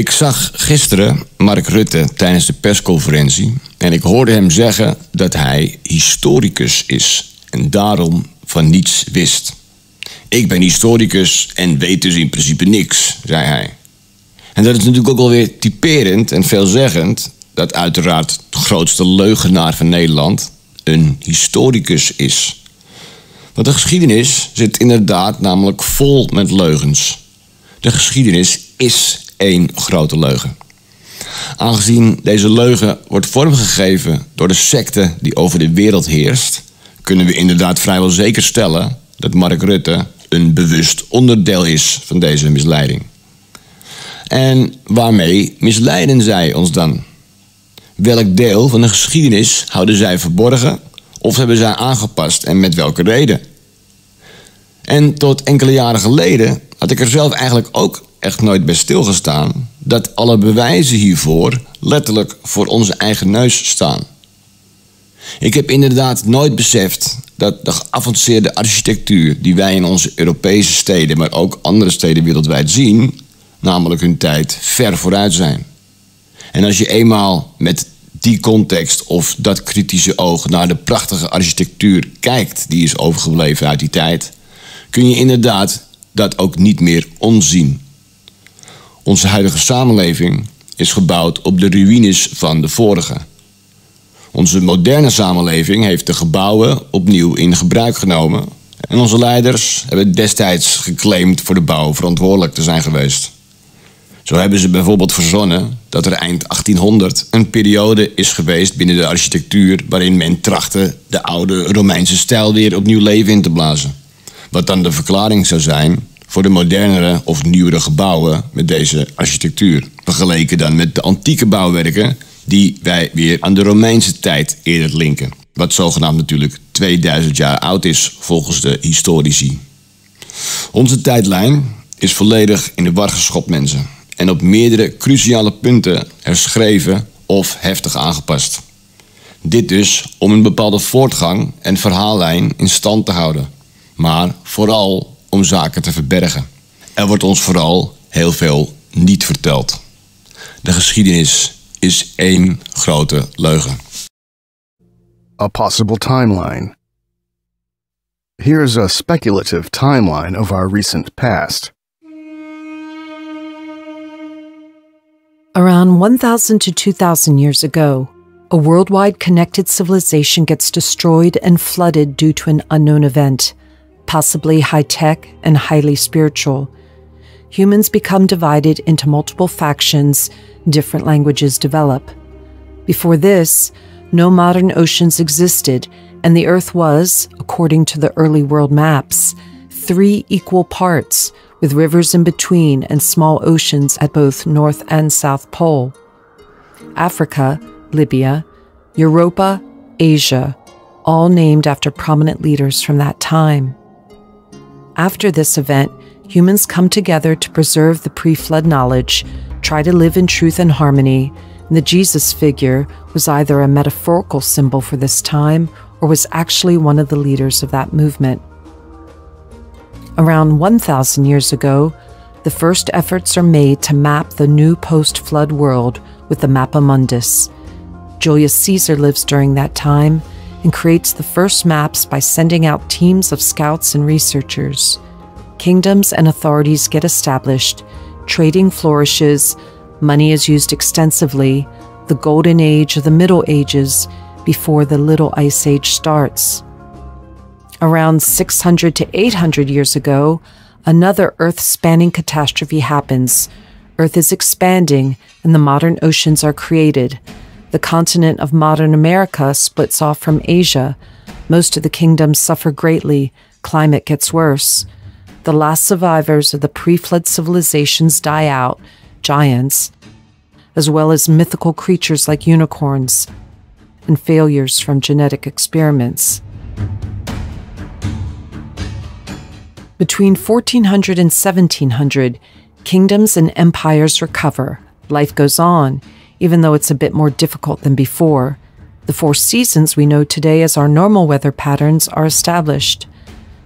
Ik zag gisteren Mark Rutte tijdens de persconferentie en ik hoorde hem zeggen dat hij historicus is en daarom van niets wist. Ik ben historicus en weet dus in principe niks, zei hij. En dat is natuurlijk ook alweer typerend en veelzeggend dat uiteraard de grootste leugenaar van Nederland een historicus is. Want de geschiedenis zit inderdaad namelijk vol met leugens. De geschiedenis is één grote leugen. Aangezien deze leugen wordt vormgegeven door de secte die over de wereld heerst, kunnen we inderdaad vrijwel zeker stellen dat Mark Rutte een bewust onderdeel is van deze misleiding. En waarmee misleiden zij ons dan? Welk deel van de geschiedenis houden zij verborgen of hebben zij aangepast en met welke reden? En tot enkele jaren geleden had ik er zelf eigenlijk ook echt nooit bij stilgestaan dat alle bewijzen hiervoor letterlijk voor onze eigen neus staan. Ik heb inderdaad nooit beseft dat de geavanceerde architectuur die wij in onze Europese steden, maar ook andere steden wereldwijd zien, namelijk hun tijd ver vooruit zijn. En als je eenmaal met die context of dat kritische oog naar de prachtige architectuur kijkt die is overgebleven uit die tijd, kun je inderdaad dat ook niet meer onzien. Onze huidige samenleving is gebouwd op de ruïnes van de vorige. Onze moderne samenleving heeft de gebouwen opnieuw in gebruik genomen en onze leiders hebben destijds geclaimd voor de bouw verantwoordelijk te zijn geweest. Zo hebben ze bijvoorbeeld verzonnen dat er eind 1800 een periode is geweest binnen de architectuur waarin men trachtte de oude Romeinse stijl weer opnieuw leven in te blazen. Wat dan de verklaring zou zijn voor de modernere of nieuwere gebouwen met deze architectuur. Vergeleken dan met de antieke bouwwerken die wij weer aan de Romeinse tijd eerder linken. Wat zogenaamd natuurlijk 2000 jaar oud is volgens de historici. Onze tijdlijn is volledig in de war geschopt, mensen. En op meerdere cruciale punten herschreven of heftig aangepast. Dit dus om een bepaalde voortgang en verhaallijn in stand te houden. Maar vooral om zaken te verbergen. Er wordt ons vooral heel veel niet verteld. De geschiedenis is één grote leugen. A possible timeline. Here's a speculative timeline of our recent past. Around 1,000 to 2,000 years ago, a worldwide connected civilization gets destroyed and flooded due to an unknown event, possibly high-tech and highly spiritual. Humans become divided into multiple factions, different languages develop. Before this, no modern oceans existed, and the Earth was, according to the early world maps, 3 equal parts, with rivers in between and small oceans at both North and South Pole. Africa, Libya, Europa, Asia, all named after prominent leaders from that time. After this event, humans come together to preserve the pre-flood knowledge, try to live in truth and harmony, and the Jesus figure was either a metaphorical symbol for this time or was actually one of the leaders of that movement. Around 1,000 years ago, the first efforts are made to map the new post-flood world with the Mappa Mundus. Julius Caesar lives during that time and creates the first maps by sending out teams of scouts and researchers. Kingdoms and authorities get established, trading flourishes, money is used extensively, the golden age of the Middle Ages before the Little Ice Age starts. Around 600 to 800 years ago, another Earth-spanning catastrophe happens. Earth is expanding and the modern oceans are created. The continent of modern America splits off from Asia. Most of the kingdoms suffer greatly. Climate gets worse. The last survivors of the pre-flood civilizations die out, giants, as well as mythical creatures like unicorns, and failures from genetic experiments. Between 1400 and 1700, kingdoms and empires recover. Life goes on, even though it's a bit more difficult than before. The 4 seasons we know today as our normal weather patterns are established.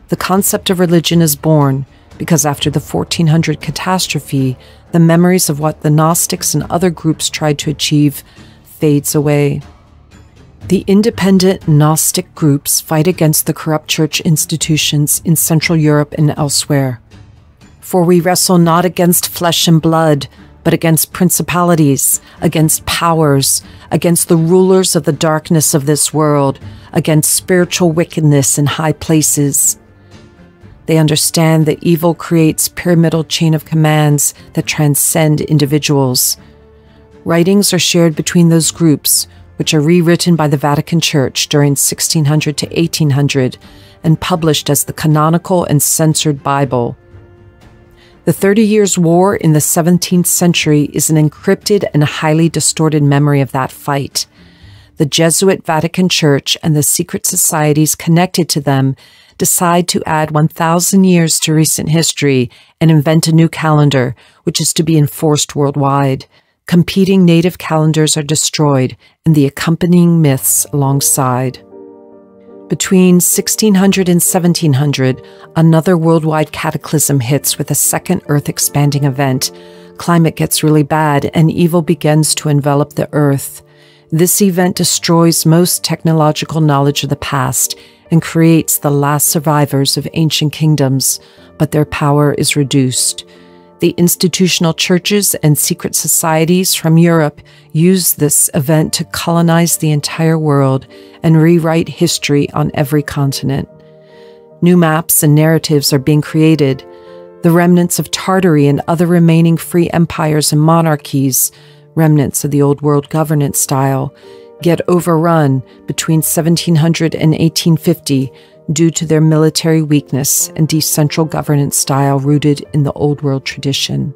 The concept of religion is born. because after the 1400 catastrophe, the memories of what the Gnostics and other groups tried to achieve fades away. The independent Gnostic groups fight against the corrupt church institutions in Central Europe and elsewhere. For we wrestle not against flesh and blood, but against principalities, against powers, against the rulers of the darkness of this world, against spiritual wickedness in high places. They understand that evil creates pyramidal chain of commands that transcend individuals. Writings are shared between those groups, which are rewritten by the Vatican Church during 1600 to 1800 and published as the canonical and censored Bible. The 30 Years' War in the 17th century is an encrypted and highly distorted memory of that fight. The Jesuit Vatican Church and the secret societies connected to them decide to add 1,000 years to recent history and invent a new calendar, which is to be enforced worldwide. Competing native calendars are destroyed and the accompanying myths alongside. Between 1600 and 1700, another worldwide cataclysm hits with a second Earth-expanding event. Climate gets really bad and evil begins to envelop the Earth. This event destroys most technological knowledge of the past and creates the last survivors of ancient kingdoms, but their power is reduced. The institutional churches and secret societies from Europe use this event to colonize the entire world and rewrite history on every continent. New maps and narratives are being created. The remnants of Tartary and other remaining free empires and monarchies, remnants of the old world governance style, get overrun between 1700 and 1850 due to their military weakness and decentral governance style rooted in the Old World tradition.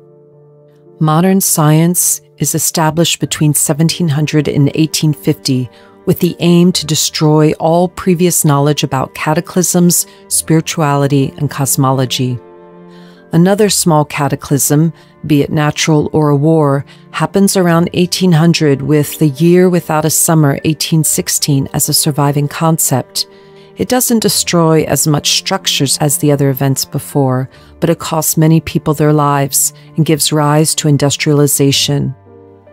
Modern science is established between 1700 and 1850 with the aim to destroy all previous knowledge about cataclysms, spirituality, and cosmology. Another small cataclysm, be it natural or a war, happens around 1800 with the year without a summer 1816 as a surviving concept. It doesn't destroy as much structures as the other events before, but it costs many people their lives and gives rise to industrialization.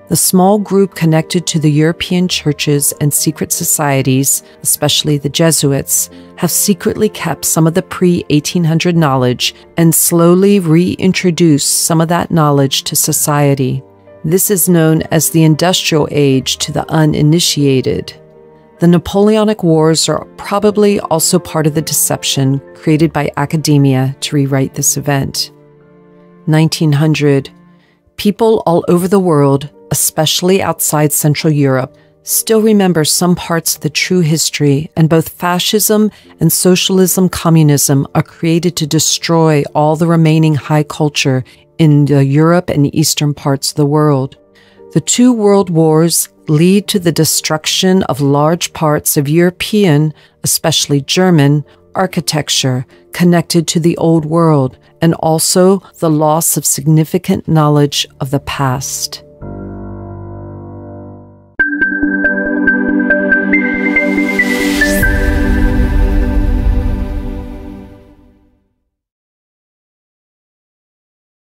The small group connected to the European churches and secret societies, especially the Jesuits, have secretly kept some of the pre-1800 knowledge and slowly reintroduced some of that knowledge to society. This is known as the Industrial Age to the uninitiated. The Napoleonic Wars are probably also part of the deception created by academia to rewrite this event. 1900. People all over the world, especially outside Central Europe, still remember some parts of the true history, and both fascism and socialism communism are created to destroy all the remaining high culture in the Europe and eastern parts of the world. The two world wars lead to the destruction of large parts of European, especially German, architecture connected to the old world, and also the loss of significant knowledge of the past.